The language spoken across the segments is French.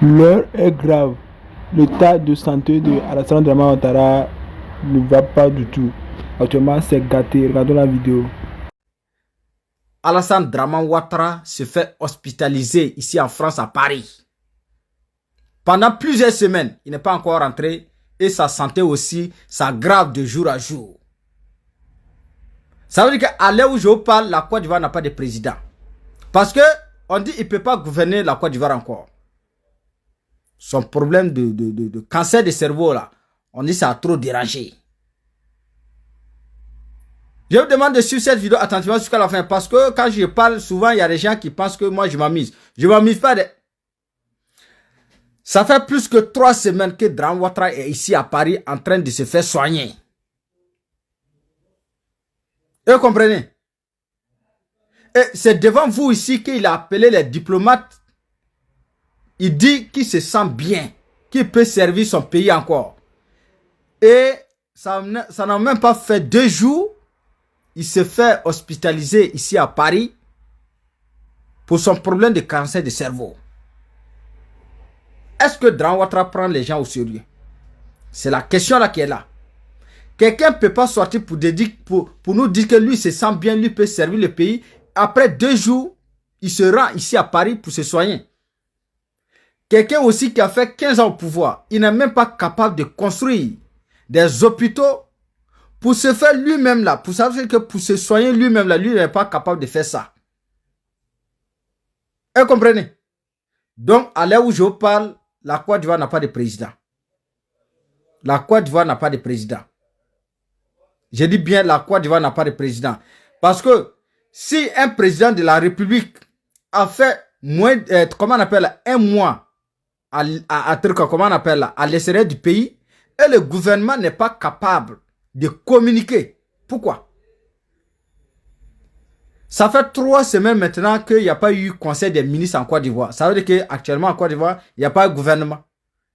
L'heure est grave. L'état de santé de Alassane Dramane Ouattara ne va pas du tout. Actuellement, c'est gâté. Regardons la vidéo. Alassane Dramane Ouattara se fait hospitaliser ici en France, à Paris. Pendant plusieurs semaines, il n'est pas encore rentré et sa santé aussi s'aggrave de jour à jour. Ça veut dire qu'à l'heure où je vous parle, la Côte d'Ivoire n'a pas de président. Parce que on dit qu'il ne peut pas gouverner la Côte d'Ivoire encore. Son problème de cancer de cerveau, là, on dit que ça a trop dérangé. Je vous demande de suivre cette vidéo attentivement jusqu'à la fin. Parce que quand je parle, souvent, il y a des gens qui pensent que moi, je m'amuse. Je ne m'amuse pas. Ça fait plus que 3 semaines que Dramane Ouattara est ici à Paris en train de se faire soigner. Et vous comprenez? Et c'est devant vous ici qu'il a appelé les diplomates. Il dit qu'il se sent bien, qu'il peut servir son pays encore. Et ça n'a même pas fait 2 jours. Il se fait hospitaliser ici à Paris pour son problème de cancer de cerveau. Est-ce que Dramane Ouattara prend les gens au sérieux? C'est la question là qui est là. Quelqu'un ne peut pas sortir pour nous dire que lui se sent bien, lui peut servir le pays. Après 2 jours, il se rend ici à Paris pour se soigner. Quelqu'un aussi qui a fait 15 ans au pouvoir, il n'est même pas capable de construire des hôpitaux pour se faire lui-même là. Pour savoir que pour se soigner lui-même là, lui n'est pas capable de faire ça. Vous comprenez? Donc, à l'heure où je vous parle, la Côte d'Ivoire n'a pas de président. La Côte d'Ivoire n'a pas de président. Je dis bien, la Côte d'Ivoire n'a pas de président. Parce que si un président de la République a fait comment on appelle, 1 mois à l'extérieur du pays, et le gouvernement n'est pas capable de communiquer. Pourquoi? Ça fait 3 semaines maintenant qu'il n'y a pas eu conseil des ministres en Côte d'Ivoire. Ça veut dire qu'actuellement en Côte d'Ivoire, il n'y a pas de gouvernement.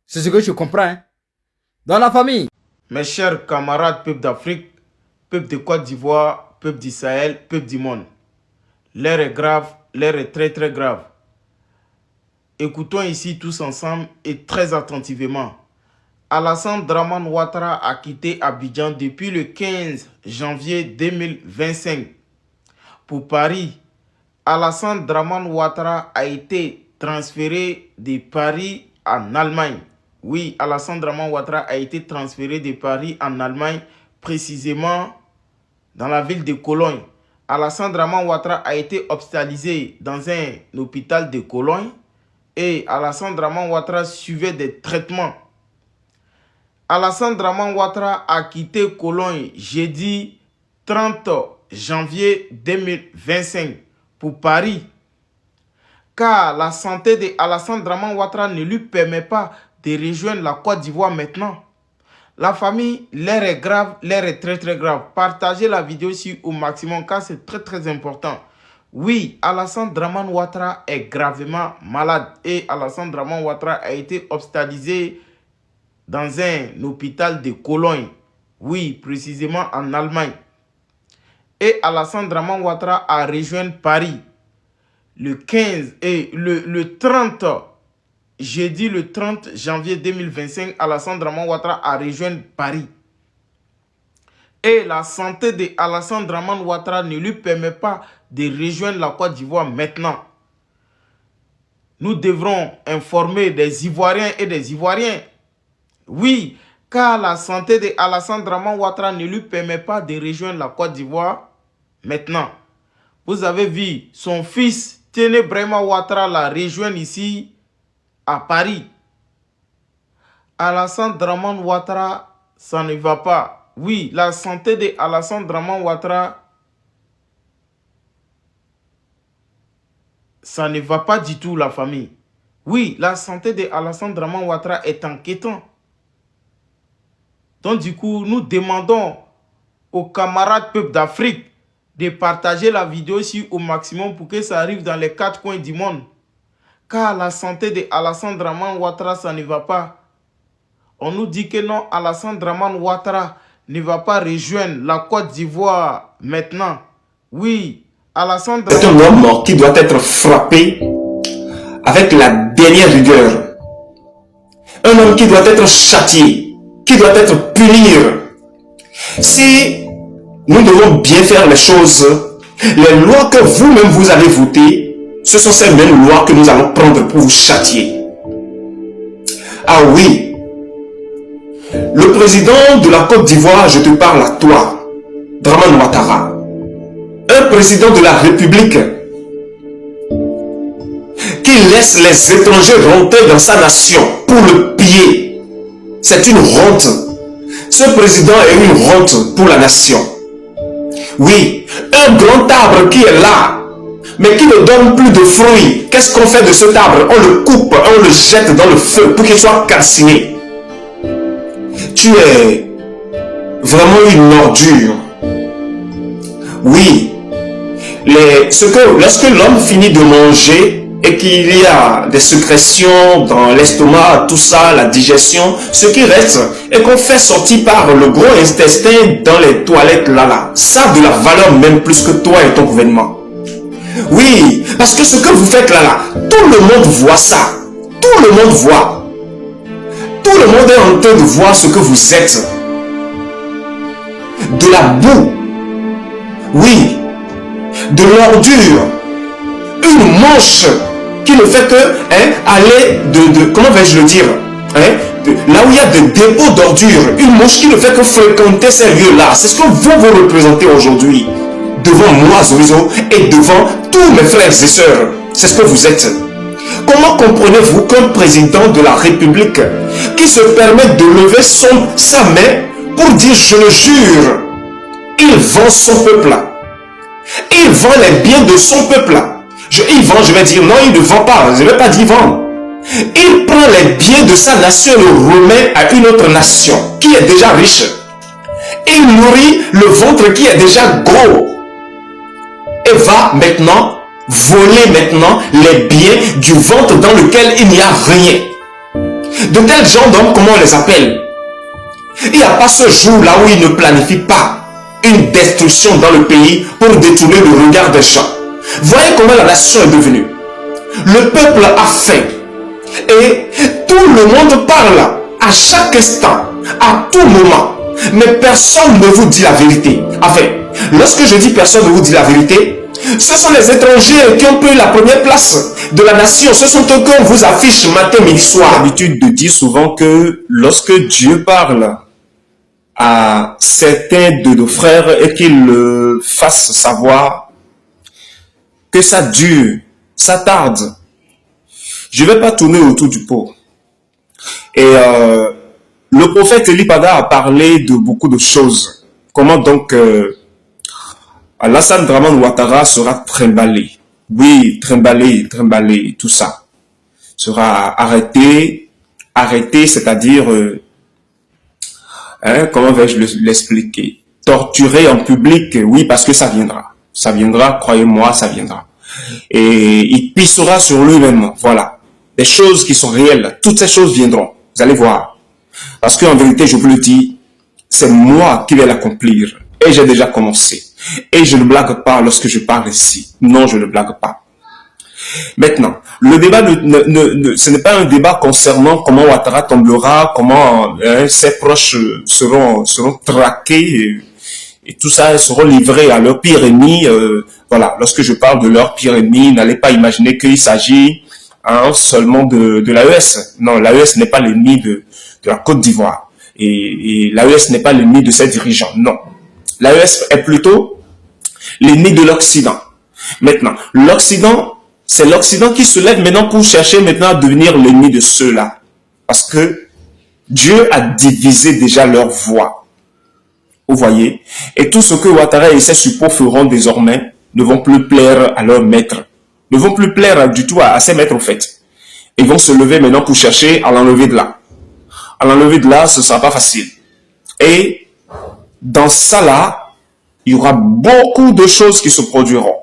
C'est ce que je comprends. Hein? Dans la famille. Mes chers camarades, peuple d'Afrique, peuple de Côte d'Ivoire, peuple du Sahel, peuple du monde. L'heure est grave, l'heure est très très grave. Écoutons ici tous ensemble et très attentivement. Alassane Dramane Ouattara a quitté Abidjan depuis le 15 janvier 2025. Pour Paris, Alassane Dramane Ouattara a été transféré de Paris en Allemagne. Oui, Alassane Dramane Ouattara a été transféré de Paris en Allemagne, précisément dans la ville de Cologne. Alassane Dramane Ouattara a été hospitalisé dans un hôpital de Cologne et Alassane Dramane Ouattara suivait des traitements. Alassane Dramane Ouattara a quitté Cologne jeudi 30 janvier 2025 pour Paris, car la santé de Alassane Dramane Ouattara ne lui permet pas de rejoindre la Côte d'Ivoire maintenant. La famille, l'heure est grave, l'heure est très très grave. Partagez la vidéo ici au maximum car c'est très très important. Oui, Alassane Dramane Ouattara est gravement malade et Alassane Dramane Ouattara a été hospitalisé dans un hôpital de Cologne. Oui, précisément en Allemagne. Et Alassane Dramane Ouattara a rejoint Paris le 15 et le 30, jeudi le 30 janvier 2025, Alassane Dramane Ouattara a rejoint Paris. Et la santé de Alassane Dramane Ouattara ne lui permet pas de rejoindre la Côte d'Ivoire maintenant. Nous devrons informer des Ivoiriens et des Ivoiriens. Oui, car la santé de Alassane Dramane Ouattara ne lui permet pas de rejoindre la Côte d'Ivoire maintenant. Vous avez vu son fils Téné Braima Ouattara la rejoindre ici à Paris. Alassane Dramane Ouattara, ça ne va pas. Oui, la santé de Alassane Dramane Ouattara, ça ne va pas du tout, la famille. Oui, la santé de Alassane Dramane Ouattara est inquiétante. Donc du coup, nous demandons aux camarades peuples d'Afrique de partager la vidéo ici au maximum pour que ça arrive dans les 4 coins du monde. Car la santé de Alassane Dramane Ouattara, ça ne va pas. On nous dit que non, Alassane Dramane Ouattara ne va pas rejoindre la Côte d'Ivoire maintenant. Oui, Alassane Dramane... C'est un homme qui doit être frappé avec la dernière rigueur. un homme qui doit être châtié, qui doit être puni. Si nous devons bien faire les choses, les lois que vous-même vous allez voter, ce sont ces mêmes lois que nous allons prendre pour vous châtier. Ah oui, le président de la Côte d'Ivoire, je te parle à toi, Dramane Ouattara, un président de la République qui laisse les étrangers rentrer dans sa nation pour le piller. C'est une honte. Ce président est une honte pour la nation. Oui, un grand arbre qui est là, mais qui ne donne plus de fruits. Qu'est-ce qu'on fait de cet arbre? On le coupe, on le jette dans le feu pour qu'il soit calciné. Tu es vraiment une ordure. Oui, lorsque l'homme finit de manger et qu'il y a des sécrétions dans l'estomac, tout ça, la digestion, ce qui reste et qu'on fait sortir par le gros intestin dans les toilettes là, ça a de la valeur même plus que toi et ton gouvernement. Oui, parce que ce que vous faites là, tout le monde voit ça. Tout le monde voit. Tout le monde est en train de voir ce que vous êtes. De la boue. Oui. De l'ordure. Une manche qui ne fait que aller comment vais-je le dire, là où il y a des dépôts d'ordures. Une manche qui ne fait que fréquenter ces lieux-là. C'est ce que vous représentez aujourd'hui. Devant moi, Zorizo, et devant tous mes frères et sœurs. C'est ce que vous êtes. Comment comprenez-vous qu'un président de la République qui se permet de lever sa main pour dire je le jure, il vend son peuple là. Il vend les biens de son peuple là. Il vend, je vais dire non, il ne vend pas, je ne vais pas dire vendre. Il prend les biens de sa nation et le remet à une autre nation qui est déjà riche. Il nourrit le ventre qui est déjà gros. Et va maintenant voler les biens du ventre dans lequel il n'y a rien. De tels gens d'hommes, comment on les appelle? Il n'y a pas ce jour là où il ne planifie pas une destruction dans le pays pour détourner le regard des gens. Voyez comment la nation est devenue. Le peuple a faim. Et tout le monde parle à chaque instant, à tout moment. Mais personne ne vous dit la vérité. Enfin, lorsque je dis personne ne vous dit la vérité, ce sont les étrangers qui ont pris la première place de la nation. Ce sont eux qu'on vous affiche matin, midi, soir. J'ai l'habitude de dire souvent que lorsque Dieu parle à certains de nos frères et qu'il le fasse savoir que ça dure, ça tarde, je ne vais pas tourner autour du pot. Et le prophète Eli Pada a parlé de beaucoup de choses. Comment donc Alassane Dramane Ouattara sera trimballé. Oui, trimballé, tout ça. Sera arrêté, c'est-à-dire, comment vais-je l'expliquer? Torturé en public, oui, parce que ça viendra. Ça viendra, croyez-moi, ça viendra. Et il pissera sur lui-même, voilà. Des choses qui sont réelles, toutes ces choses viendront. Vous allez voir. Parce qu'en vérité, je vous le dis, c'est moi qui vais l'accomplir. Et j'ai déjà commencé. Et je ne blague pas lorsque je parle ici. Non, je ne blague pas. Maintenant, le débat, ce n'est pas un débat concernant comment Ouattara tombera, comment ses proches seront traqués et tout ça, seront livrés à leur pire ennemi. Voilà, lorsque je parle de leur pire ennemi, n'allez pas imaginer qu'il s'agit seulement de l'AES. Non, l'AES n'est pas l'ennemi de la Côte d'Ivoire. Et l'AES n'est pas l'ennemi de ses dirigeants. Non. L'AES est plutôt l'ennemi de l'Occident. Maintenant, l'Occident, c'est l'Occident qui se lève maintenant pour chercher maintenant à devenir l'ennemi de ceux-là. Parce que Dieu a divisé déjà leur voix. Vous voyez? Et tout ce que Ouattara et ses suppôts feront désormais ne vont plus plaire à leur maître. Ne vont plus plaire du tout à ses maîtres, en fait. Ils vont se lever maintenant pour chercher à l'enlever de là. À l'enlever de là, ce ne sera pas facile. Et dans ça là, il y aura beaucoup de choses qui se produiront.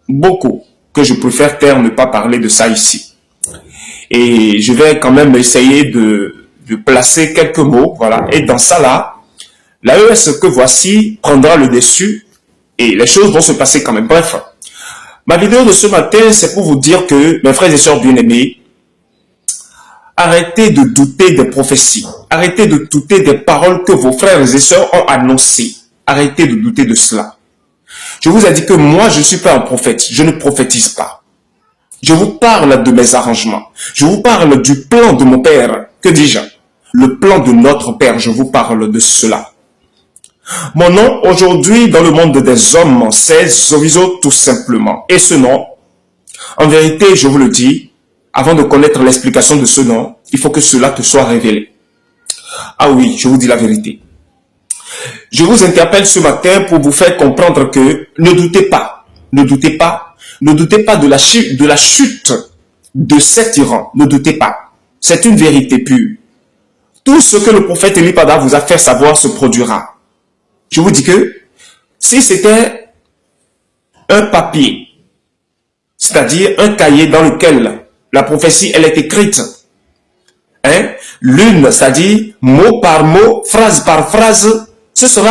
Beaucoup. Que je préfère taire, ne pas parler de ça ici. Et je vais quand même essayer de placer quelques mots. Voilà. Et dans ça là, l'AES que voici prendra le dessus et les choses vont se passer quand même. Bref, ma vidéo de ce matin, c'est pour vous dire que, mes frères et sœurs bien-aimés, arrêtez de douter des prophéties. Arrêtez de douter des paroles que vos frères et sœurs ont annoncées. Arrêtez de douter de cela. Je vous ai dit que moi, je ne suis pas un prophète. Je ne prophétise pas. Je vous parle de mes arrangements. Je vous parle du plan de mon Père. Que dis-je? Le plan de notre Père, je vous parle de cela. Mon nom, aujourd'hui, dans le monde des hommes, c'est Zovizo tout simplement. Et ce nom, en vérité, je vous le dis, avant de connaître l'explication de ce nom, il faut que cela te soit révélé. Ah oui, je vous dis la vérité. Je vous interpelle ce matin pour vous faire comprendre que ne doutez pas, ne doutez pas, ne doutez pas de la chute de cet tyran. Ne doutez pas. C'est une vérité pure. Tout ce que le prophète Eli Pada vous a fait savoir se produira. Je vous dis que si c'était un papier, c'est-à-dire un cahier dans lequel la prophétie elle est écrite, l'une, c'est-à-dire mot par mot, phrase par phrase, ce sera